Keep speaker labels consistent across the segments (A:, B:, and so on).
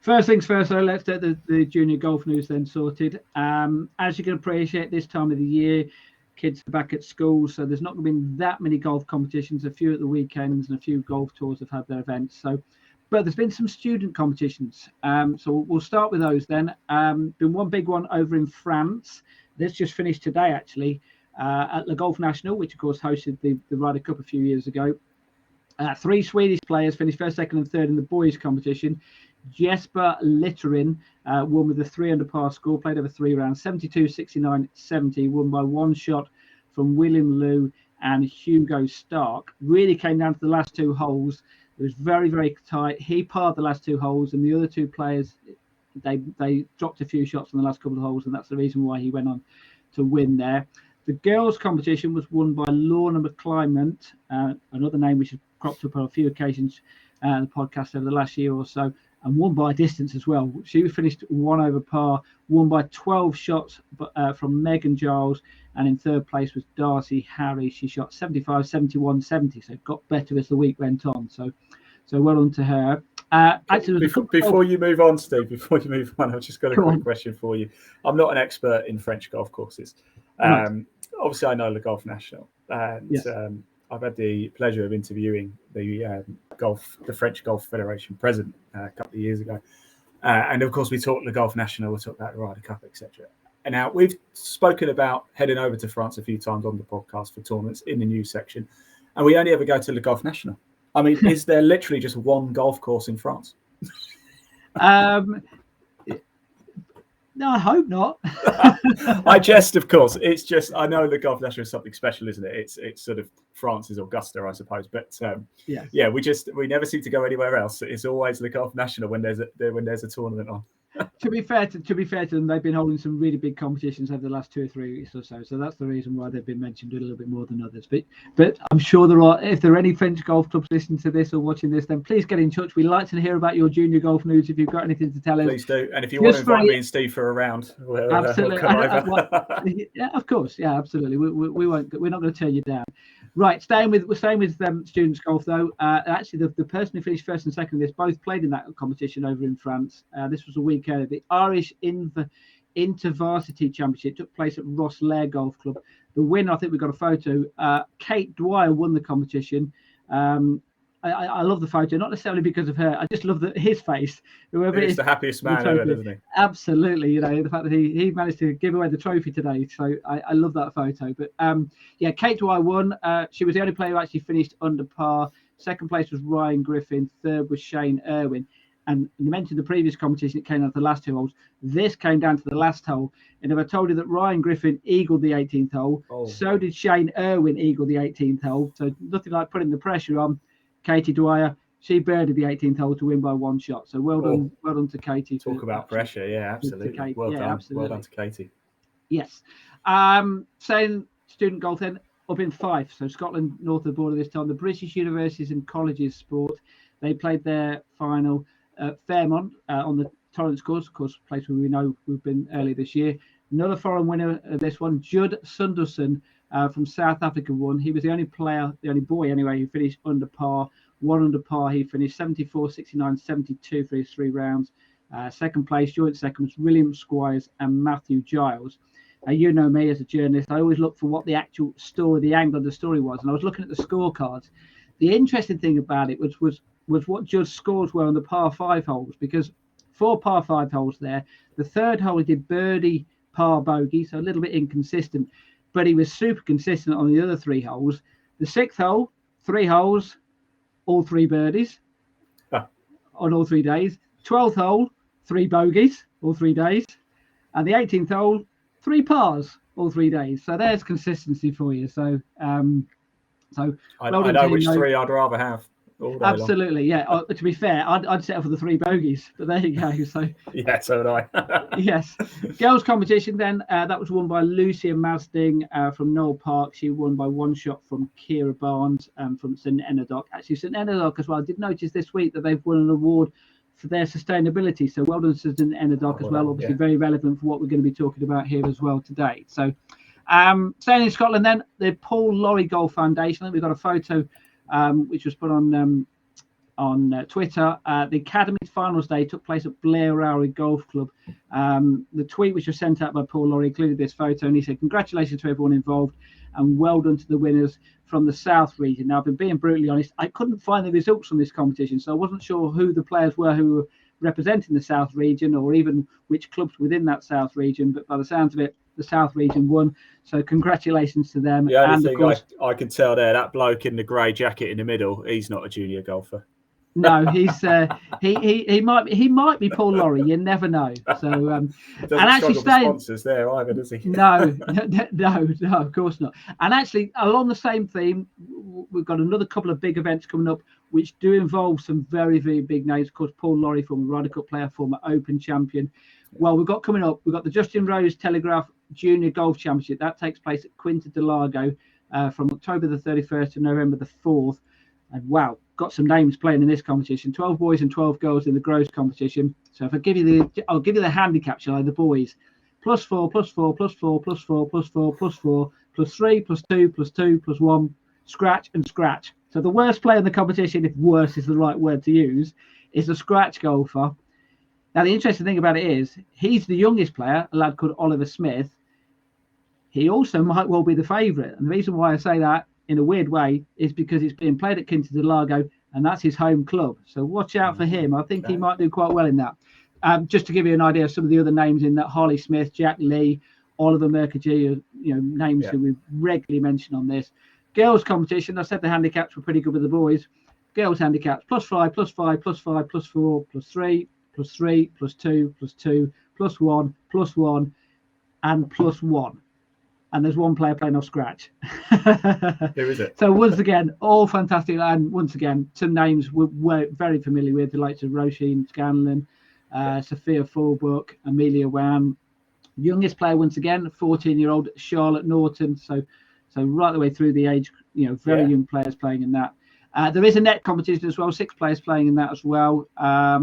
A: First things first, though, let's get the junior golf news then sorted. As you can appreciate, this time of the year, kids are back at school, so there's not going to be that many golf competitions. A few at the weekends and a few golf tours have had their events. But there's been some student competitions. So we'll start with those then. Been one big one over in France. This just finished today, actually, at Le Golf National, which of course hosted the Ryder Cup a few years ago. 3 Swedish players finished first, second, and third in the boys' competition. Jesper Littorin won with a 3 under par score, played over 3 rounds, 72, 69, 70, won by 1 shot from William Liu and Hugo Stark. Really came down to the last 2 holes. It was very, very tight. He parred the last 2 holes, and the other 2 players, they dropped a few shots on the last couple of holes, and that's the reason why he went on to win there. The girls' competition was won by Lorna McClymont, another name which has cropped up on a few occasions in the podcast over the last year or so, and won by distance as well. She finished 1 over par, won by 12 shots from Megan Giles, and in third place was Darcy Harry. She shot 75, 71, 70, so it got better as the week went on. So well done to her.
B: Actually, before you move on, Steve, I've just got a quick question for you. I'm not an expert in French golf courses. Obviously, I know Le Golf National, and yes. I've had the pleasure of interviewing the French Golf Federation president a couple of years ago. And of course, we talked Le Golf National, we talked about the Ryder Cup, etc. And now we've spoken about heading over to France a few times on the podcast for tournaments in the news section. And we only ever go to Le Golf National. I mean, is there literally just one golf course in France?
A: No, I hope not.
B: I jest, of course. It's just, I know the Golf National is something special, isn't it? It's sort of France's Augusta, I suppose. But we never seem to go anywhere else. It's always the Golf National when there's a tournament on.
A: To be fair to them, they've been holding some really big competitions over the last 2 or 3 weeks or so. So that's the reason why they've been mentioned a little bit more than others. But I'm sure if there are any French golf clubs listening to this or watching this, then please get in touch. We'd like to hear about your junior golf news if you've got anything to tell us.
B: Please do. And if you want to invite me and Steve for a round,
A: absolutely.
B: We'll come over.
A: Yeah, of course. Yeah, absolutely. We won't. We're not going to turn you down. Right, staying with students golf though. Actually, the person who finished first and second in this both played in that competition over in France. This was a week earlier. The Irish InterVarsity Championship took place at Rosslare Golf Club. The winner, I think we got a photo. Kate Dwyer won the competition. I love the photo, not necessarily because of her. I just love his face.
B: He's the happiest man ever, isn't he?
A: Absolutely. The fact that he managed to give away the trophy today. So I love that photo. But Kate Dwyer won. She was the only player who actually finished under par. Second place was Ryan Griffin. Third was Shane Irwin. And you mentioned the previous competition, it came down to the last 2 holes. This came down to the last hole. And if I told you that Ryan Griffin eagled the 18th hole, so did Shane Irwin eagle the 18th hole. So nothing like putting the pressure on Katie Dwyer. She birdied the 18th hole to win by 1 shot. So well done to Katie.
B: Talk about pressure, yeah, absolutely. Well done. Absolutely. Well done to Katie.
A: Yes. Saying student golf then, up in Fife, so Scotland north of the border this time, the British Universities and Colleges Sport, they played their final at Fairmont on the Torrance course, of course, a place where we know we've been early this year. Another foreign winner of this one, Judd Sunderson from South Africa won. He was the only boy anyway, who finished under par. 1 under par, he finished 74, 69, 72 for his 3 rounds. Second place, joint second, was William Squires and Matthew Giles. You know me as a journalist, I always look for what the actual story, the angle of the story was. And I was looking at the scorecards. The interesting thing about it was what Judd's scores were on the par 5 holes, because 4 par 5 holes there. The third hole he did birdie, par, bogey, so a little bit inconsistent, but he was super consistent on the other 3 holes. The 6th hole, 3 holes, all 3 birdies on all 3 days. 12th hole, 3 bogeys, all 3 days. And the 18th hole, 3 pars, all 3 days. So there's consistency for you. So,
B: I know which 3 I'd rather have.
A: Absolutely, yeah. To be fair, I'd settle for the 3 bogeys, but there you go. So
B: yeah, so would I.
A: Yes. Girls competition then, that was won by Lucia Masding from Knoll Park. She won by 1 shot from Kira Barnes from St Enodoc. Actually, St Enodoc as well. I did notice this week that they've won an award for their sustainability. So well done to St Enodoc as well. Obviously, very relevant for what we're going to be talking about here as well today. So staying in Scotland then, the Paul Laurie Golf Foundation. I think we've got a photo which was put on on Twitter. The Academy's finals day took place at Blair Rowley Golf Club. The tweet which was sent out by Paul Laurie included this photo, and he said, "Congratulations to everyone involved and well done to the winners from the South region." Now, I've been being brutally honest, I couldn't find the results from this competition, so I wasn't sure who the players were who were representing the South region, or even which clubs within that South region, but by the sounds of it, the South region won, so congratulations to them.
B: The only
A: and
B: thing
A: of course,
B: I can tell there, that bloke in the grey jacket in the middle, he's not a junior golfer.
A: No, he's he might be Paul Laurie. You never know. So and actually
B: sponsors there either, does he?
A: No, of course not. And actually, along the same theme, we've got another couple of big events coming up, which do involve some very, very big names. Of course, Paul Laurie, former Ryder Cup player, former Open champion. Well, we've got coming up, we've got the Justin Rose Telegraph Junior Golf Championship. That takes place at Quinta del Lago from October the 31st to November the 4th. And wow, got some names playing in this competition. 12 boys and 12 girls in the gross competition. So if I'll give you the handicap, shall I? The boys, +4, +4, +4, +4, +4, +4, +3, +2, +2, +1, scratch and scratch. So the worst player in the competition, if worse is the right word to use, is a scratch golfer. Now, the interesting thing about it is he's the youngest player, a lad called Oliver Smith. He also might well be the favourite. And the reason why I say that in a weird way is because it's being played at Quinta del Lago, and that's his home club. So watch out for him. I think he might do quite well in that. Just to give you an idea of some of the other names in that, Harley Smith, Jack Lee, Oliver Mukherjee, names who we regularly mention on this. Girls competition, I said the handicaps were pretty good with the boys. Girls handicaps, +5, +5, +5, +4, +3, +3, +2, +2, +1, +1, and +1. And there's one player playing off scratch.
B: Who is it?
A: So once again, all fantastic. And once again, some names we're very familiar with, the likes of Roisin Scanlon, Sophia Fulbrook, Amelia Wan. Youngest player, once again, 14-year-old Charlotte Norton. So right the way through the age, very young players playing in that. There is a net competition as well, 6 players playing in that as well. I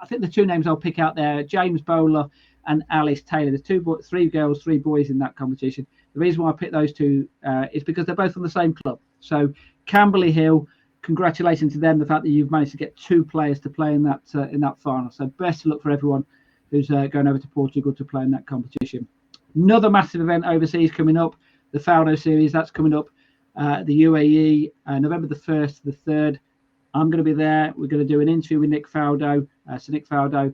A: think the 2 names I'll pick out there, James Bowler and Alice Taylor. There's 3 girls, 3 boys in that competition. The reason why I picked those 2 is because they're both on the same club. So Camberley Hill, congratulations to them, the fact that you've managed to get 2 players to play in that final. So best of luck for everyone who's going over to Portugal to play in that competition. Another massive event overseas coming up, the Faldo Series, that's coming up the UAE, November the 1st to the 3rd. I'm going to be there. We're going to do an interview with Nick Faldo, Sir Nick Faldo.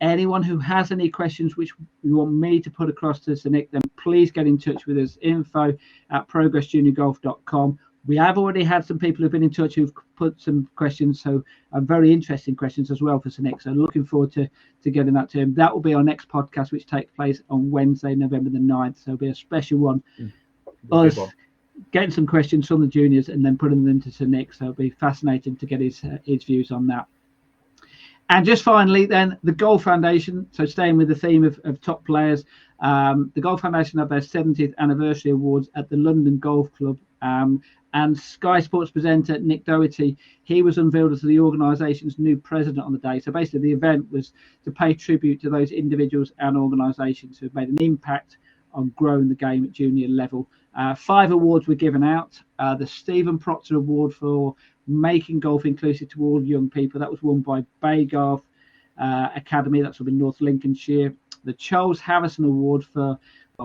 A: Anyone who has any questions which you want me to put across to Sir Nick, then please get in touch with us, info@progressjuniorgolf.com. We have already had some people who've been in touch who've put some questions, so very interesting questions as well for Sir Nick. So looking forward to getting that to him. That will be our next podcast, which takes place on Wednesday, November the 9th. So it'll be a special one. Us getting some questions from the juniors and then putting them to Sir Nick. So it'll be fascinating to get his views on that. And just finally, then, the Golf Foundation. So staying with the theme of top players, the Golf Foundation had their 70th anniversary awards at the London Golf Club. And Sky Sports presenter Nick Doherty, he was unveiled as the organisation's new president on the day. So basically, the event was to pay tribute to those individuals and organisations who have made an impact on growing the game at junior level. 5 awards were given out. The Stephen Proctor Award for making golf inclusive to all young people. That was won by Baygarth Academy. That's up in North Lincolnshire. The Charles Harrison Award for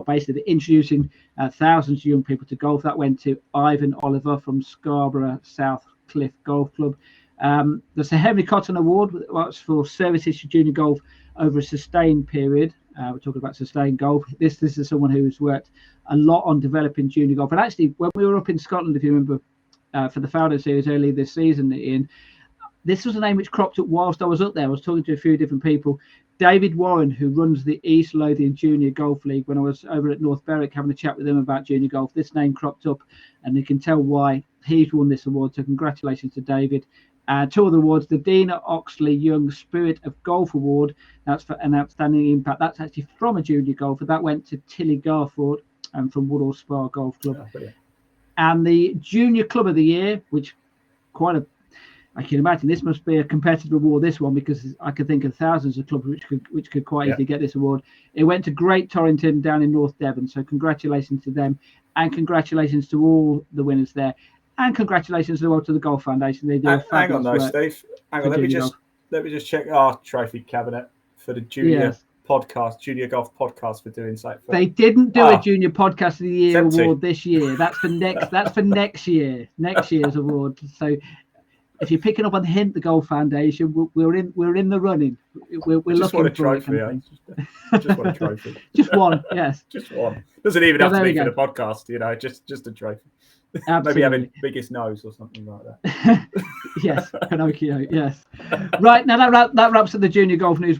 A: basically introducing thousands of young people to golf. That went to Ivan Oliver from Scarborough South Cliff Golf Club. The Sir Henry Cotton Award was for services to junior golf over a sustained period. We're talking about sustained golf. This is someone who's worked a lot on developing junior golf. And actually, when we were up in Scotland, if you remember, for the Faldo Series earlier this season, Ian, this was a name which cropped up whilst I was up there. I was talking to a few different people. David Warren, who runs the East Lothian Junior Golf League, when I was over at North Berwick having a chat with him about junior golf, this name cropped up, and you can tell why he's won this award. So congratulations to David. 2 other awards, the Dina Oxley Young Spirit of Golf Award. That's for an outstanding impact. That's actually from a junior golfer. That went to Tilly Garford and from Woodall Spa Golf Club. And the Junior Club of the Year, which I can imagine this must be a competitive award, this one, because I can think of thousands of clubs which could quite easily get this award. It went to Great Torrington down in North Devon. So congratulations to them, and congratulations to all the winners there. And congratulations as well to the Golf Foundation. They do a
B: hang on, though,
A: fabulous work.
B: Steve. Hang on, let me just check our trophy cabinet for the junior podcast, Junior Golf Podcast for doing so.
A: They didn't do a Junior Podcast of the Year award this year. That's for next. That's for next year. Next year's award. So, if you're picking up on the hint, the Golf Foundation, we're in the running. We're
B: just
A: looking
B: want a
A: for
B: trophy. Just want a trophy.
A: Just one, yes.
B: Just one. Doesn't even have to be for the podcast, you know. Just a trophy. Maybe having biggest nose or something like that.
A: Yes, Pinocchio. Yes. Right, now that wraps up the Junior Golf News